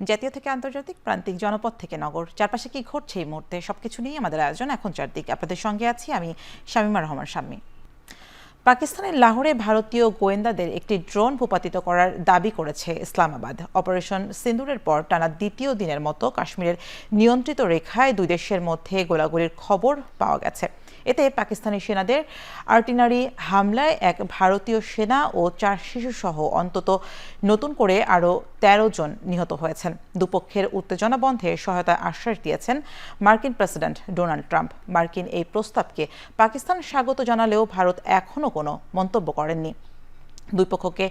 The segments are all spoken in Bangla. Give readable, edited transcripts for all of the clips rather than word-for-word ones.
জাতীয় থেকে আন্তর্জাতিক, প্রান্তিক, জনপদ থেকে নগর, চারপাশে কি ঘটছে এই মুহূর্তে সবকিছু নিয়ে আমাদের আয়োজন এখন চারদিক। আপনাদের সঙ্গে আছি আমি শামীমা রহমান শাম্মী। পাকিস্তানের লাহোরে ভারতীয় গোয়েন্দাদের একটি ড্রোন ভূপাতিত করার দাবি করেছে ইসলামাবাদ। অপারেশন সিন্দুরের পর টানা দ্বিতীয় দিনের মতো কাশ্মীরের নিয়ন্ত্রিত রেখায় দুই দেশের মধ্যে গোলাগুলির খবর পাওয়া গেছে। এতে পাকিস্তানি সেনাদের আর্টিলারি হামলায় এক ভারতীয় সেনা ও 4 শিশুসহ অন্তত নতুন করে আরও 13 জন নিহত হয়েছেন। দুপক্ষের উত্তেজনা বন্ধে সহায়তার আশ্বাস দিয়েছেন মার্কিন প্রেসিডেন্ট ডোনাল্ড ট্রাম্প। মার্কিন এই প্রস্তাবকে পাকিস্তান স্বাগত জানালেও ভারত এখনও কোনো মন্তব্য করেননি। দুই পক্ষকে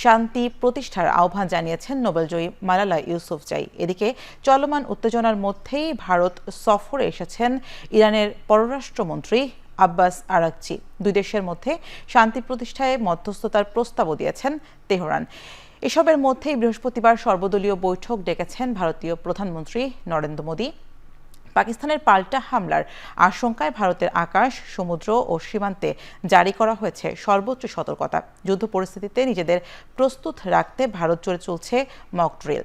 শান্তি প্রতিষ্ঠার আহ্বান জানিয়েছেন নোবেলজয়ী মালালা ইউসুফজাই। এদিকে চলমান উত্তেজনার মধ্যেই ভারত সফরে এসেছেন ইরানের পররাষ্ট্রমন্ত্রী আব্বাস আরাকচি। দুই দেশের মধ্যে শান্তি প্রতিষ্ঠায় মধ্যস্থতার প্রস্তাবও দিয়েছেন তেহরান। এসবের মধ্যেই বৃহস্পতিবার সর্বদলীয় বৈঠক ডেকেছেন ভারতীয় প্রধানমন্ত্রী নরেন্দ্র মোদী। পাকিস্তানের পাল্টা হামলার আশঙ্কায় ভারতের আকাশ, সমুদ্র ও সীমান্তে জারি করা হয়েছে সর্বোচ্চ সতর্কতা। যুদ্ধ পরিস্থিতিতে নিজেদের প্রস্তুত রাখতে ভারত জুড়ে চলছে মক ড্রিল।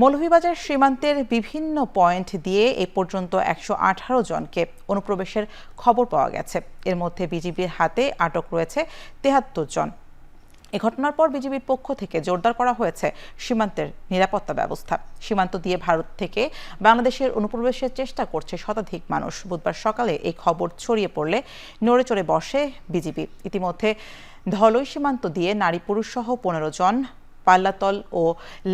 মৌলভীবাজার সীমান্তের বিভিন্ন পয়েন্ট দিয়ে এ পর্যন্ত 118 জনকে অনুপ্রবেশের খবর পাওয়া গেছে। এর মধ্যে বিজিবির হাতে আটক রয়েছে 73 জন। এ ঘটনার পর বিজিবির পক্ষ থেকে জোরদার করা হয়েছে সীমান্তের নিরাপত্তা ব্যবস্থা। সীমান্ত দিয়ে ভারত থেকে বাংলাদেশের অনুপ্রবেশের চেষ্টা করছে শতাধিক মানুষ। বুধবার সকালে এই খবর ছড়িয়ে পড়লে নড়ে চড়ে বসে বিজিবি। ইতিমধ্যে ধলই সীমান্ত দিয়ে নারী পুরুষ সহ 15 জন, পাল্লাতল ও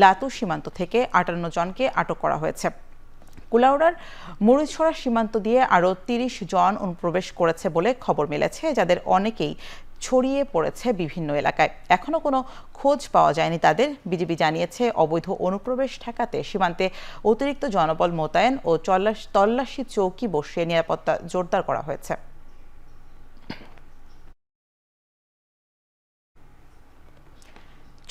লাতু সীমান্ত থেকে 58 জনকে আটক করা হয়েছে। কুলাউড়ার মরিচছড়া সীমান্ত দিয়ে আরও 30 জন অনুপ্রবেশ করেছে বলে খবর মিলেছে, যাদের অনেকেই ছড়িয়ে পড়েছে বিভিন্ন এলাকায়। এখনও কোনো খোঁজ পাওয়া যায়নি তাদের। বিজিবি জানিয়েছে অবৈধ অনুপ্রবেশ ঠেকাতে সীমান্তে অতিরিক্ত জনবল মোতায়েন ও তল্লাশি চৌকি বসিয়ে নিরাপত্তা জোরদার করা হয়েছে।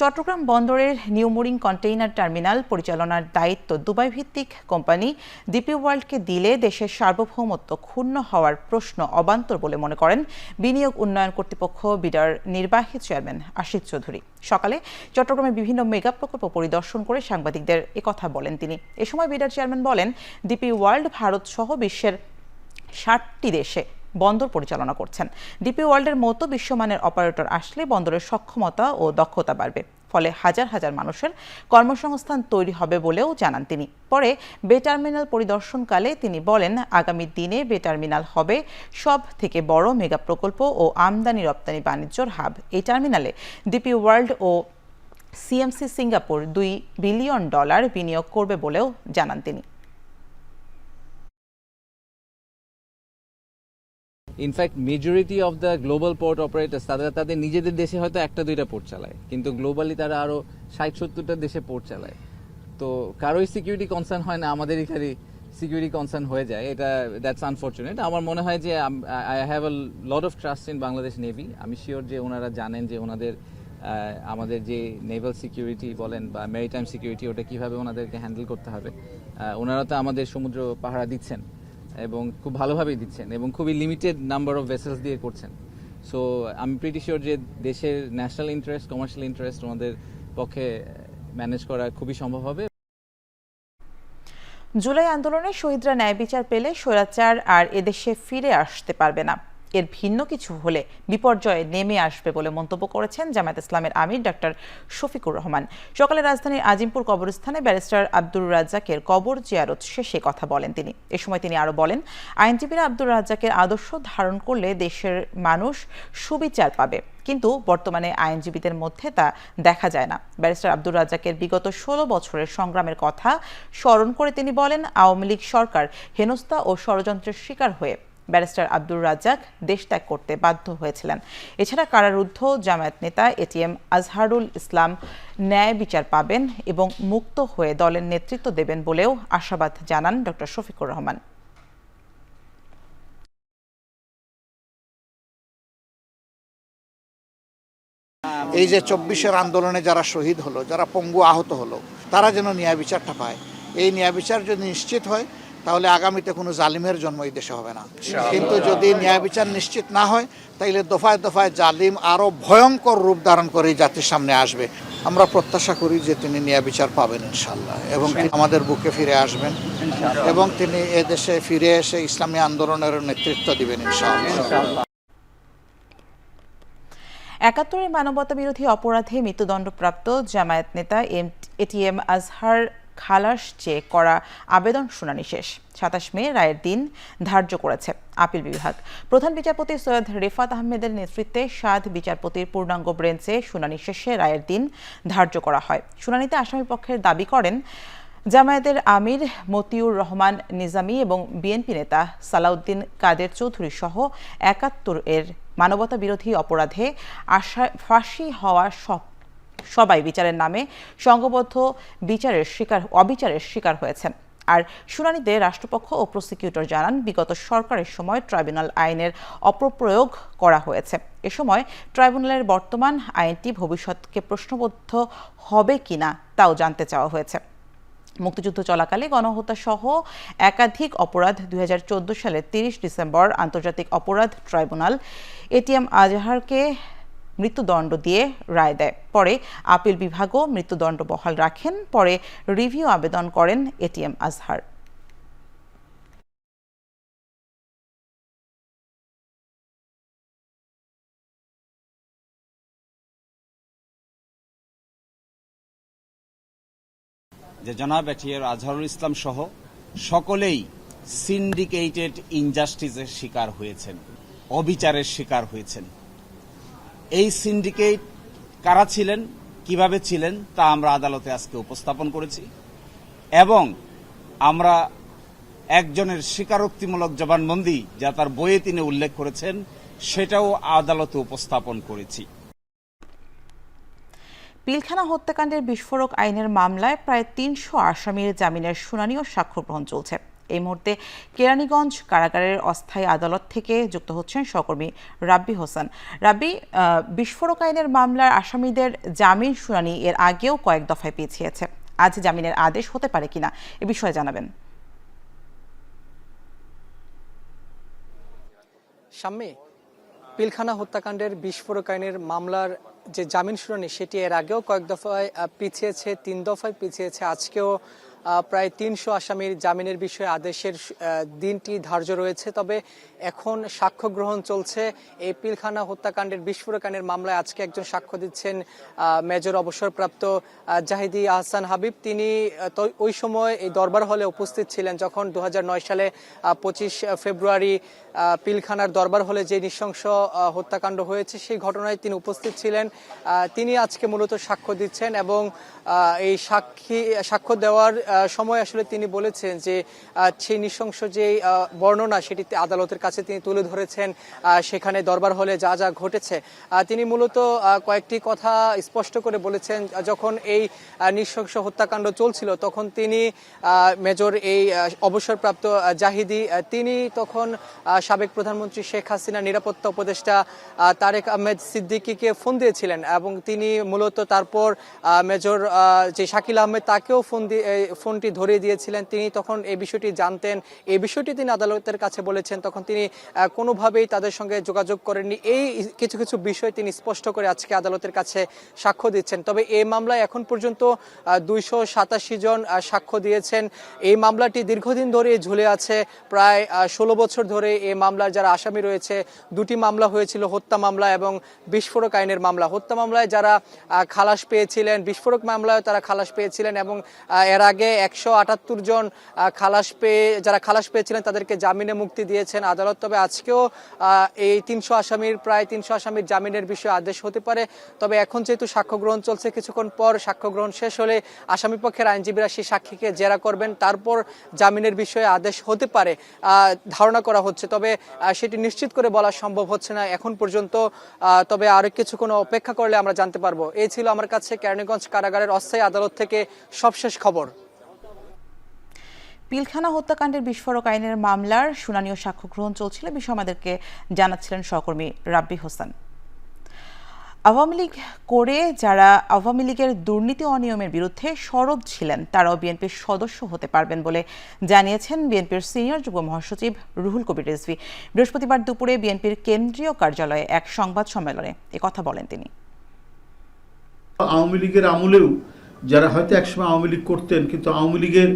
চট্টগ্রাম বন্দরের নিউ মুরিং কন্টেইনার টার্মিনাল পরিচালনার দায়িত্ব দুবাই ভিত্তিক কোম্পানি ডিপি ওয়ার্ল্ডকে দিলে দেশের সার্বভৌমত্ব ক্ষুণ্ণ হওয়ার প্রশ্ন অবান্তর বলে মনে করেন বিনিয়োগ উন্নয়ন কর্তৃপক্ষ বিডার নির্বাহী চেয়ারম্যান আশিক চৌধুরী। সকালে চট্টগ্রামে বিভিন্ন মেগা প্রকল্প পরিদর্শন করে সাংবাদিকদের একথা বলেন তিনি। এ সময় বিডার চেয়ারম্যান বলেন, ডিপি ওয়ার্ল্ড ভারত সহ বিশ্বের 60টি দেশে বন্দর পরিচালনা করছেন। ডিপি ওয়ার্ল্ডের মতো বিশ্বমানের অপারেটর আসলে বন্দরের সক্ষমতা ও দক্ষতা বাড়বে, ফলে হাজার হাজার মানুষের কর্মসংস্থান তৈরি হবে বলেও জানান তিনি। পরে বে টার্মিনাল পরিদর্শনকালে তিনি বলেন, আগামী দিনে বে টার্মিনাল হবে সব থেকে বড় মেগা প্রকল্প ও আমদানি রপ্তানি বাণিজ্যর হাব। এই টার্মিনালে ডিপি ওয়ার্ল্ড ও সিএমসি সিঙ্গাপুর $2 বিলিয়ন বিনিয়োগ করবে বলেও জানান তিনি। In fact majority of the global port operators তাদের নিজেদের দেশে হয়তো 1-2টা পোর্ট চালায়, কিন্তু গ্লোবালি তারা আরো 60-70টা দেশে পোর্ট চালায়। তো কারোই সিকিউরিটি কনসার্ন হয় না, আমাদেরই খালি সিকিউরিটি কনসার্ন হয়ে যায়। এটা দ্যাটস আনফর্চুনেট। আমার মনে হয় যে I have a lot of trust in Bangladesh navy. আমি শিওর যে ওনারা জানেন যে ওনাদের আমাদের যে নেভাল সিকিউরিটি বলেন বা মেরিটাইম সিকিউরিটি, ওটা কিভাবে ওনাদেরকে হ্যান্ডেল করতে হবে। ওনারা তো আমাদের সমুদ্র পাহারা দিচ্ছেন এবং খুব ভালোভাবেই দিচ্ছেন এবং খুবই লিমিটেড নাম্বার অফ ভেসেলস দিয়ে করছেন। সো আমি প্রিটি শিওর যে দেশের ন্যাশনাল ইন্টারেস্ট, কমার্শিয়াল ইন্টারেস্ট ওনাদের পক্ষে ম্যানেজ করা খুবই সম্ভব হবে। জুলাই আন্দোলনে শহীদরা ন্যায় বিচার পেলে স্বৈরাচার আর এদেশে ফিরে আসতে পারবে না। এর ভিন্ন কিছু হলে বিপর্যয়ে নেমে আসবে বলে মন্তব্য করেছেন জামায়াত ইসলামের আমির ডক্টর শফিকুর রহমান। সকালে রাজধানীর আজিমপুর কবরস্থানে ব্যারিস্টার আব্দুর রাজ্জাকের কবর জিয়ারত শেষে কথা বলেন তিনি। এ সময় তিনি আরও বলেন, আইনজীবীরা আব্দুর রাজ্জাকের আদর্শ ধারণ করলে দেশের মানুষ সুবিচার পাবে, কিন্তু বর্তমানে আইনজীবীদের মধ্যে তা দেখা যায় না। ব্যারিস্টার আব্দুর রাজ্জাকের বিগত 16 বছরের সংগ্রামের কথা স্মরণ করে তিনি বলেন, আওয়ামী লীগ সরকার হেনস্থা ও ষড়যন্ত্রের শিকার হয়ে ব্যারিস্টার আব্দুর রাজ্জাক দেশ ত্যাগ করতে বাধ্য হয়েছিলেন। এছাড়া কারারুদ্ধ জামায়াত নেতা এটিএম আজহারুল ইসলাম ন্যায় বিচার পাবেন এবং মুক্ত হয়ে দলের নেতৃত্ব দেবেন বলেও আশাবাদ জানান ডক্টর শফিকুর রহমান। এই যে 24-এর আন্দোলনে যারা শহীদ হলো, যারা পঙ্গু আহত হলো, তারা যেন ন্যায় বিচারটা পায়। এই ন্যায় বিচার যদি নিশ্চিত হয়, তাহলে আগামীতে কোনো জালিমের জন্ম এই দেশে হবে না। কিন্তু যদি ন্যায় বিচার নিশ্চিত না হয় তাইলে দফায় দফায় জালিম আরো ভয়ঙ্কর রূপ ধারণ করে জাতির সামনে আসবে। আমরা প্রত্যাশা করি যে তিনি ন্যায় বিচার পাবেন ইনশাআল্লাহ, এবং তিনি আমাদের বুকে ফিরে আসবেন এবং তিনি এদেশে ফিরে এসে ইসলামী আন্দোলনের নেতৃত্ব দিবেন ইনশাআল্লাহ। ৭১ মানবতা বিরোধী অপরাধে মৃত্যুদণ্ডপ্রাপ্ত জামায়াত নেতা এটিএম আজহার খালাস চেয়ে করা আবেদন শুনানি শেষ। ২৭ মে রায়ের দিন ধার্য করেছে আপিল বিভাগ। প্রধান বিচারপতি সৈয়দ রেফাত আহমেদের নেতৃত্বে ৭ বিচারপতির পূর্ণাঙ্গ বেঞ্চে শুনানি শেষে রায়ের দিন ধার্য করা হয়। শুনানিতে আসামি পক্ষের দাবি করেন জামায়াতের আমির মতিউর রহমান নিজামী এবং বিএনপি নেতা সালাউদ্দিন কাদের চৌধুরী সহ ৭১ এর মানবতা বিরোধী অপরাধে ফাঁসি হওয়া সবাই বিচারের নামে সংঘবদ্ধ অবিচারের শিকার হয়েছেন। আর শুনানিতে রাষ্ট্রপক্ষ ও প্রসিকিউটর জানান, বিগত সরকারের সময় ট্রাইব্যুনাল আইনের অপপ্রয়োগ করা হয়েছে। এ সময় ট্রাইব্যুনালের বর্তমান আইনটি ভবিষ্যৎকে প্রশ্নবদ্ধ হবে কিনা তাও জানতে চাওয়া হয়েছে। মুক্তিযুদ্ধ চলাকালে গণহত্যা সহ একাধিক অপরাধ ২০১৪ সালের ৩০ ডিসেম্বর আন্তর্জাতিক অপরাধ ট্রাইব্যুনাল এটিএম আজহারকে মৃত্যুদণ্ড দিয়ে রায় দেয়। পরে আপিল বিভাগও মৃত্যুদণ্ড বহাল রাখেন। পরে রিভিউ আবেদন করেন এটিএম আজহার। যে জনাব এটিএম আজহারুল ইসলাম সহ সকলেই সিন্ডিকেটেড ইনজাস্টিসের শিকার হয়েছেন, অবিচারের শিকার হয়েছেন। এই সিন্ডিকেট কারা ছিলেন, কিভাবে ছিলেন তা আমরা আদালতে আজকে উপস্থাপন করেছি এবং আমরা একজনের স্বীকারোক্তিমূলক জবানবন্দি যা তার বইয়ে তিনি উল্লেখ করেছেন সেটাও আদালতে উপস্থাপন করেছি। পিলখানা হত্যাকাণ্ডের বিস্ফোরক আইনের মামলায় প্রায় ৩০০ আসামির জামিনের শুনানি ও সাক্ষ্য গ্রহণ চলছে। এই মুহূর্তে কেরানীগঞ্জ কারাগারের অস্থায়ী আদালত থেকে যুক্ত হচ্ছেন সহকর্মী রাব্বি হোসেন। রাব্বি, বিস্ফোরক আইনের মামলার আসামিদের জামিন শুনানি এর আগেও কয়েক দফায় পিছিয়েছে। আজ জামিনের আদেশ হতে পারে কিনা এ বিষয়ে জানাবেন। সাম্মী, পিলখানা হত্যাকাণ্ডের বিস্ফোরক আইনের মামলার যে জামিন শুনানি সেটি এর আগেও কয়েক দফায় পিছিয়েছে, ৩ দফায় পিছিয়েছে। আজকেও প্রায় ৩০০ আসামির জামিনের বিষয়ে আদেশের দিনটি ধার্য রয়েছে। তবে এখন সাক্ষ্য গ্রহণ চলছে। এই পিলখানা হত্যাকাণ্ডের বিস্ফোরক আইনের মামলায় আজকে একজন সাক্ষ্য দিচ্ছেন মেজর অবসরপ্রাপ্ত জাহিদি আহসান হাবিব। তিনি ওই সময় এই দরবার হলে উপস্থিত ছিলেন যখন ২০০৯ সালে ২৫ ফেব্রুয়ারি পিলখানার দরবার হলে যে নৃশংস হত্যাকাণ্ড হয়েছে সেই ঘটনায় তিনি উপস্থিত ছিলেন। তিনি আজকে মূলত সাক্ষ্য দিচ্ছেন এবং এই সাক্ষ্য দেওয়ার সময় আসলে তিনি বলেছেন যে সেই নৃশংস যে বর্ণনা সেটি আদালতের কাছে তিনি তুলে ধরেছেন, সেখানে দরবার হলে যা যা ঘটেছে। তিনি মূলত কয়েকটি কথা স্পষ্ট করে বলেছেন। যখন এই নৃশংস হত্যাকাণ্ড চলছিল তখন তিনি মেজর এই অবসরপ্রাপ্ত জাহিদি তিনি তখন সাবেক প্রধানমন্ত্রী শেখ হাসিনা নিরাপত্তা উপদেষ্টা তারেক আহমেদ সিদ্দিকীকে ফোন দিয়েছিলেন এবং তিনি মূলত তারপর মেজর যে শাকিল আহমেদ তাকেও ফোনটি ধরিয়ে দিয়েছিলেন। তিনি তখন এই বিষয়টি জানতেন, এই বিষয়টি তিনি আদালতের কাছে বলেছেন। তখন তিনি কোনোভাবেই তাদের সঙ্গে যোগাযোগ করেননি। এই কিছু কিছু বিষয় তিনি স্পষ্ট করে আজকে আদালতের কাছে সাক্ষ্য দিচ্ছেন। তবে এই মামলায় এখন পর্যন্ত ২৮৭ জন সাক্ষ্য দিয়েছেন। এই মামলাটি দীর্ঘদিন ধরে ঝুলে আছে, প্রায় ১৬ বছর ধরে এই মামলার যারা আসামি রয়েছে। ২টি মামলা হয়েছিল, হত্যা মামলা এবং বিস্ফোরক আইনের মামলা। হত্যা মামলায় যারা খালাস পেয়েছিলেন, বিস্ফোরক মামলায় তারা খালাস পেয়েছিলেন এবং এর আগে ১৭৮ জন যারা খালাস পেয়েছিলেন তাদেরকে জামিনে মুক্তি দিয়েছেন আদালত। তবে আজকেও এই ৩০০ আসামির প্রায় ৩০০ আসামির জামিনের বিষয়ে আদেশ হতে পারে। তবে এখন যেহেতু সাক্ষ্য গ্রহণ চলছে, কিছুক্ষণ পর সাক্ষ্য গ্রহণ শেষ হলে আসামি পক্ষের আইনজীবীরা সেই সাক্ষীকে জেরা করবেন, তারপর জামিনের বিষয়ে আদেশ হতে পারে ধারণা করা হচ্ছে। তবে সেটি নিশ্চিত করে বলা সম্ভব হচ্ছে না এখন পর্যন্ত। তবে আরো কিছুক্ষণ অপেক্ষা করলে আমরা জানতে পারবো। এই ছিল আমার কাছে কেরানীগঞ্জ কারাগারের অস্থায়ী আদালত থেকে সবশেষ খবর। পিলখানা হত্যাকাণ্ডের বিস্ফোরক আইনের মামলার শুনানি ও সাক্ষ্য গ্রহণ চলছিল, বিষয়ে আমাদেরকে জানাচ্ছিলেন সহকর্মী রাব্বি হোসেন। আওয়ামী লীগ করে যারা আওয়ামী লীগের দুর্নীতি অনিয়মের বিরুদ্ধে সরব ছিলেন তারাও বিএনপির সদস্য হতে পারবেন বলে জানিয়েছেন বিএনপির সিনিয়র যুগ্ম মহাসচিব রুহুল কবির রিজভী। বৃহস্পতিবার দুপুরে বিএনপির কেন্দ্রীয় কার্যালয়ে এক সংবাদ সম্মেলনে একথা বলেন তিনি। আওয়ামী লীগের আমলেও যারা হয়তো একসময় আওয়ামী লীগ করতেন, কিন্তু আওয়ামী লীগের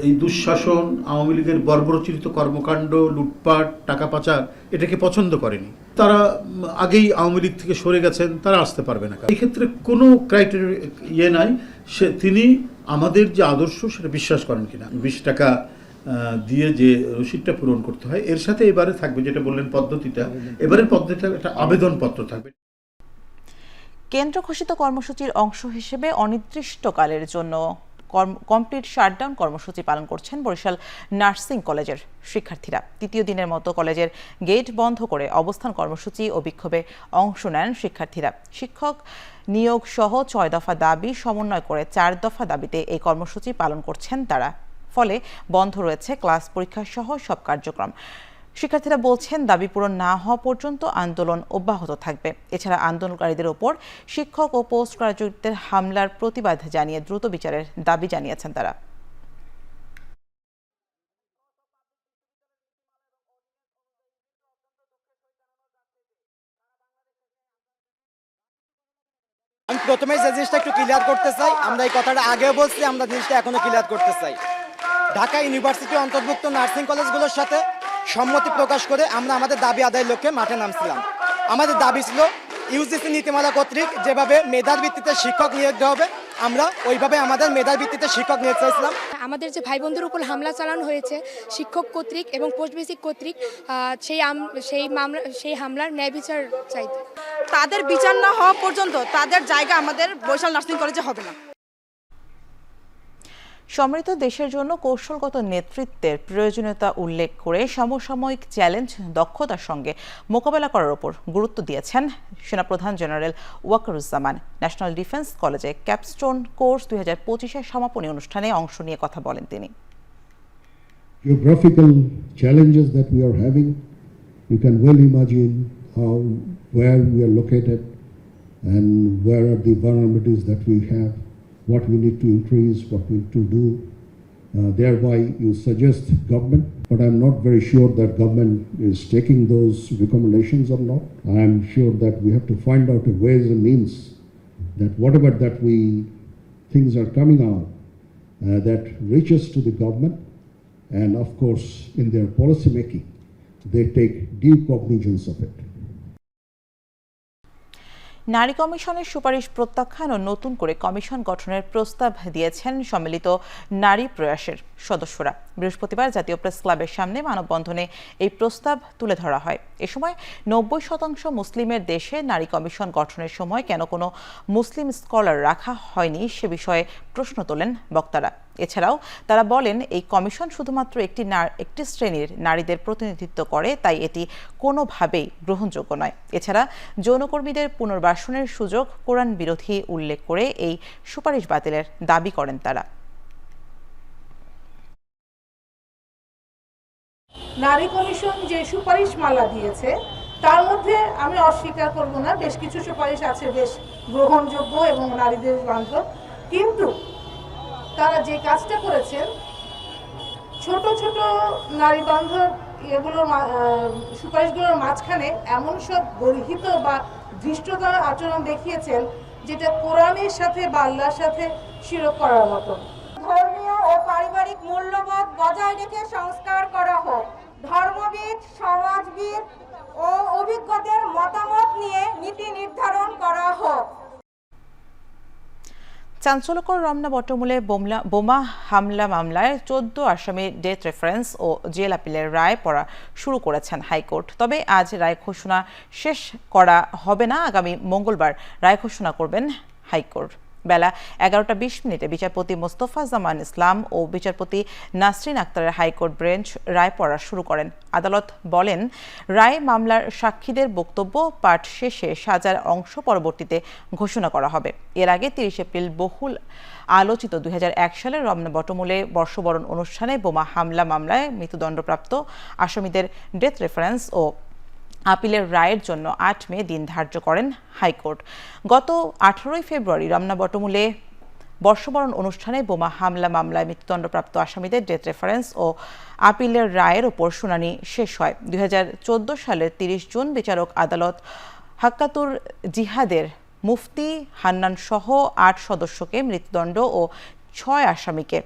এই দুঃশাসন, আওয়ামী লীগের বর্বরচিত কর্মকাণ্ড, লুটপাট, টাকা পাচার এটাকে পছন্দ করেনি, তারা আগেই আওয়ামী লীগ থেকে সরে গেছেন, তারা আসতে পারবে না। এই ক্ষেত্রে কোনো ক্রাইটেরিয়া নাই তিনি আমাদের যে আদর্শ সেটা বিশ্বাস করেন কিনা। 20 টাকা দিয়ে যে রসিদটা পূরণ করতে হয়, এর সাথে এবারে থাকবে যেটা বললেন পদ্ধতিটা, এবারের পদ্ধতিটা একটা আবেদনপত্র থাকবে। কেন্দ্র ঘোষিত কর্মসূচির অংশ হিসেবে অনির্দিষ্টকালের জন্য কমপ্লিট শাটডাউন কর্মসূচি পালন করছেন বরিশাল নার্সিং কলেজের শিক্ষার্থীরা। তৃতীয় দিনের মতো কলেজের গেট বন্ধ করে অবস্থান কর্মসূচি ও বিক্ষোভে অংশ নেন শিক্ষার্থীরা। শিক্ষক নিয়োগ সহ 6 দফা দাবি সমন্বয় করে 4 দফা দাবিতে এই কর্মসূচি পালন করছেন তারা। ফলে বন্ধ রয়েছে ক্লাস, পরীক্ষা সহ সব কার্যক্রম। শিক্ষার্থীরা বলছেন দাবি পূরণ না হওয়া পর্যন্ত আন্দোলন অব্যাহত থাকবে। এছাড়া আন্দোলনকারীদের ওপর শিক্ষক ও পোস্ট গ্রাজুয়েটদের হামলার প্রতিবাদ জানিয়ে দ্রুত বিচারের দাবি জানিয়েছেন তারা। আমি প্রথমে যে জিনিসটা একটু ক্লিয়ার করতে চাই, আমরা এই কথাটা আগেও বলছি, আমরা জিনিসটা এখনো ক্লিয়ার করতে চাই। ঢাকা ইউনিভার্সিটি অন্তর্ভুক্ত নার্সিং কলেজগুলোর সাথে সম্মতি প্রকাশ করে আমরা আমাদের দাবি আদায়ের লক্ষ্যে মাঠে নামছিলাম। আমাদের দাবি ছিল ইউজিসি নীতিমালা কর্তৃক যেভাবে মেধার ভিত্তিতে শিক্ষক নিয়োগ দেওয়া হবে, আমরা ওইভাবে আমাদের মেধার ভিত্তিতে শিক্ষক নিয়োগ চাইছিলাম। আমাদের যে ভাই বোনদের উপর হামলা চালানো হয়েছে শিক্ষক কর্তৃক এবং পোস্ট বেসিক কর্তৃক, সেই হামলার ন্যায় বিচার চাইতে। তাদের বিচার না হওয়া পর্যন্ত তাদের জায়গা আমাদের বরিশাল নার্সিং কলেজে হবে না। সমৃদ্ধ দেশের জন্য কৌশলগত নেতৃত্বের প্রয়োজনীয়তা উল্লেখ করে সমসাময়িক চ্যালেঞ্জ দক্ষতার সঙ্গে মোকাবেলা করার উপর গুরুত্ব দিয়েছেন সেনাপ্রধান জেনারেল ওয়াকারুজ্জামান। ন্যাশনাল ডিফেন্স কলেজে ক্যাপস্টোন কোর্স 2025-এর সমাপনী অনুষ্ঠানে অংশ নিয়ে কথা বলেন তিনি। Geographical challenges that we are having, you can well imagine where we are located and where are the vulnerabilities that we have, what we need to increase, what we need to do. Thereby you suggest government, but I'm not very sure that government is taking those recommendations or not. I'm sure that we have to find out a ways and means that whatever that things are coming out that reaches to the government, and of course in their policy making they take due cognizance of it. নারী কমিশনের সুপারিশ প্রত্যাখ্যান ও নতুন করে কমিশন গঠনের প্রস্তাব দিয়েছেন সম্মিলিত নারী প্রয়াসের সদস্যরা। বৃহস্পতিবার জাতীয় প্রেস ক্লাবের সামনে মানববন্ধনে এই প্রস্তাব তুলে ধরা হয়। এ সময় 90% মুসলিমের দেশে নারী কমিশন গঠনের সময় কেন কোনো মুসলিম স্কলার রাখা হয়নি সে বিষয়ে প্রশ্ন তোলেন বক্তারা। এছাড়াও তারা বলেন এই কমিশন শুধুমাত্র একটি শ্রেণীর নারীদের প্রতিনিধিত্ব করে, তাই এটি কোনোভাবেই গ্রহণযোগ্য নয়। এছাড়া যৌনকর্মীদের পুনর্বাসনের সুযোগ কোরআন বিরোধী উল্লেখ করে এই সুপারিশ বাতিলের দাবি করেন তারা। নারী কমিশন যে সুপারিশ মালা দিয়েছে তার মধ্যে আমি অস্বীকার করব না, বেশ কিছু সুপারিশ আছে বেশ গ্রহণযোগ্য এবং নারীদের বান্ধব, কিন্তু তারা যে কাজটা করেছেন ছোট ছোট নারী বান্ধব এগুলোর সুপারিশগুলোর মাঝখানে এমন সব গর্হিত বা ধৃষ্টতার আচরণ দেখিয়েছেন যেটা কোরআনের সাথে বা আল্লাহর সাথে শিরক করার মতো। ধর্মীয় ও পারিবারিক মূল্যবোধ বজায় রেখে সংস্কার করা হোক। ধর্মবিদ, সমাজবিদ ও অভিজ্ঞদের মতামত নিয়ে নীতি নির্ধারণ করা হোক। চাঞ্চল্যকর রমনা বটমূলে বোমা হামলা মামলায় 14 আসামির ডেথ রেফারেন্স ও জেল আপিলের রায় পড়া শুরু করেছেন হাইকোর্ট। তবে আজ রায় ঘোষণা শেষ করা হবে না, আগামী মঙ্গলবার রায় ঘোষণা করবেন হাইকোর্ট। বেলা 11টা 20 বিচারপতি মোস্তফা জামান ইসলাম ও বিচারপতি নাসরিন আক্তারের হাইকোর্ট বেঞ্চ রায় পড়া শুরু করেন। আদালত বলেন, রায় মামলার সাক্ষীদের বক্তব্য পাঠ শেষে সাজার অংশ পরবর্তীতে ঘোষণা করা হবে। এর আগে 30 এপ্রিল বহুল আলোচিত 2001 সালের রমনা বটমূলে বর্ষবরণ অনুষ্ঠানে বোমা হামলা মামলায় মৃত্যুদণ্ডপ্রাপ্ত আসামিদের ডেথ রেফারেন্স ও আপিলের রায়ের জন্য 8 মে দিন ধার্য করেন হাইকোর্ট। গত 18 ফেব্রুয়ারি রমনা বটমূলে বর্ষবরণ অনুষ্ঠানে বোমা হামলা মামলায় মৃত্যুদণ্ডপ্রাপ্ত আসামিদের ডেথ রেফারেন্স ও আপিলের রায়ের ওপর শুনানি শেষ হয়। 2014 সালের 30 জুন বিচারক আদালত হাক্কাতুর জিহাদের মুফতি হান্নান সহ 8 সদস্যকে মৃত্যুদণ্ড ও 6 আসামিকে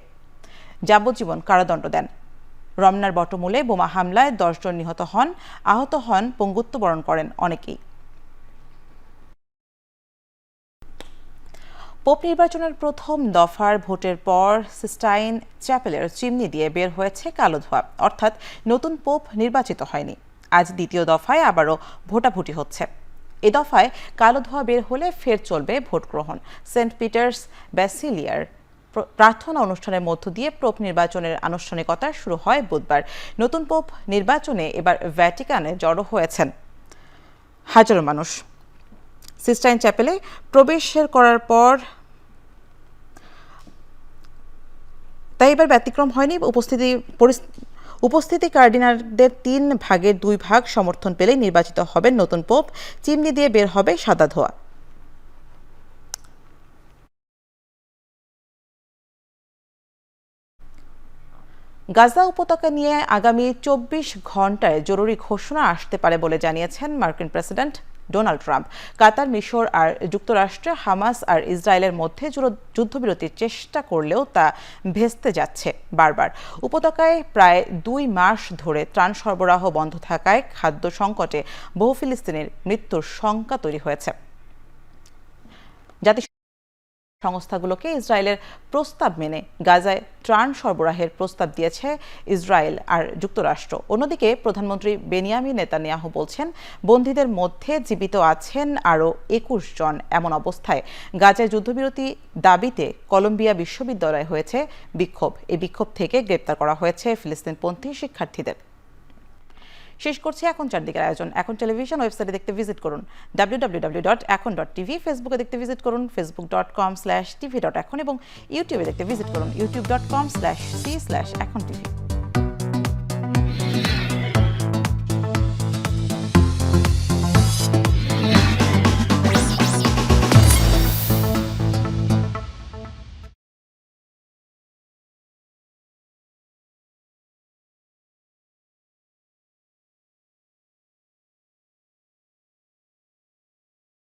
যাবজ্জীবন কারাদণ্ড দেন। রমনার বটমূলে বোমা হামলায় 10 জন নিহত হন, আহত হন, পঙ্গুত্ব বরণ করেন অনেকেই। পোপ নির্বাচনের প্রথম দফার ভোটের পর সিস্টাইন চ্যাপেলের চিমনি দিয়ে বের হয়েছে কালো ধোঁয়া, অর্থাৎ নতুন পোপ নির্বাচিত হয়নি। আজ দ্বিতীয় দফায় আবারও ভোটাভুটি হচ্ছে। এ দফায় কালো ধোঁয়া বের হলে ফের চলবে ভোট গ্রহণ। সেন্ট পিটার্স ব্যাসিলিয়ার প্রার্থনা অনুষ্ঠানের মধ্য দিয়ে পোপ নির্বাচনের আনুষ্ঠানিকতা শুরু হয় বুধবার। নতুন পোপ নির্বাচনে এবার ভ্যাটিকানে জড়ো হয়েছেন হাজারো মানুষ। সিস্টাইন চ্যাপেলে প্রবেশের করার পর তাই এবার ব্যতিক্রম হয়নি। উপস্থিতি কার্ডিনালদের 3 ভাগের 2 ভাগ সমর্থন পেলেই নির্বাচিত হবেন নতুন পোপ। চিমনি দিয়ে বের হবে সাদা ধোঁয়া। গাজা উপত্যকা নিয়ে আগামী 24 ঘন্টায় জরুরি ঘোষণা আসতে পারে বলে জানিয়েছেন মার্কিন প্রেসিডেন্ট ডোনাল্ড ট্রাম্প। কাতার, মিশর আর যুক্তরাষ্ট্রে হামাস আর ইসরায়েলের মধ্যে যুদ্ধবিরতির চেষ্টা করলেও তা ভেস্তে যাচ্ছে বারবার। উপত্যকায় প্রায় 2 মাস ধরে ত্রাণ সরবরাহ বন্ধ থাকায় খাদ্য সংকটে বহু ফিলিস্তিনির মৃত্যুর শঙ্কা তৈরি হয়েছে। সংস্থাগুলোকে ইসরায়েলের প্রস্তাব মেনে গাজায় ত্রাণ সরবরাহের প্রস্তাব দিয়েছে ইসরায়েল আর যুক্তরাষ্ট্র। অন্যদিকে প্রধানমন্ত্রী বেনিয়ামিন নেতানিয়াহু বলছেন, বন্দীদের মধ্যে জীবিত আছেন আরও 21 জন। এমন অবস্থায় গাজায় যুদ্ধবিরতি দাবিতে কলম্বিয়া বিশ্ববিদ্যালয়ে হয়েছে বিক্ষোভ। এই বিক্ষোভ থেকে গ্রেপ্তার করা হয়েছে ফিলিস্তিনপন্থী শিক্ষার্থীদের। শেষ করছি এখন চারদিকের আয়োজন। এখন টেলিভিশন ওয়েবসাইটে দেখতে ভিজিট করুন www.ekon.tv, ফেসবুকে দেখতে ভিজিট করুন facebook.com/tv.ekon এবং ইউটিউবে দেখতে ভিজিট করুন youtube.com/c/ekontv।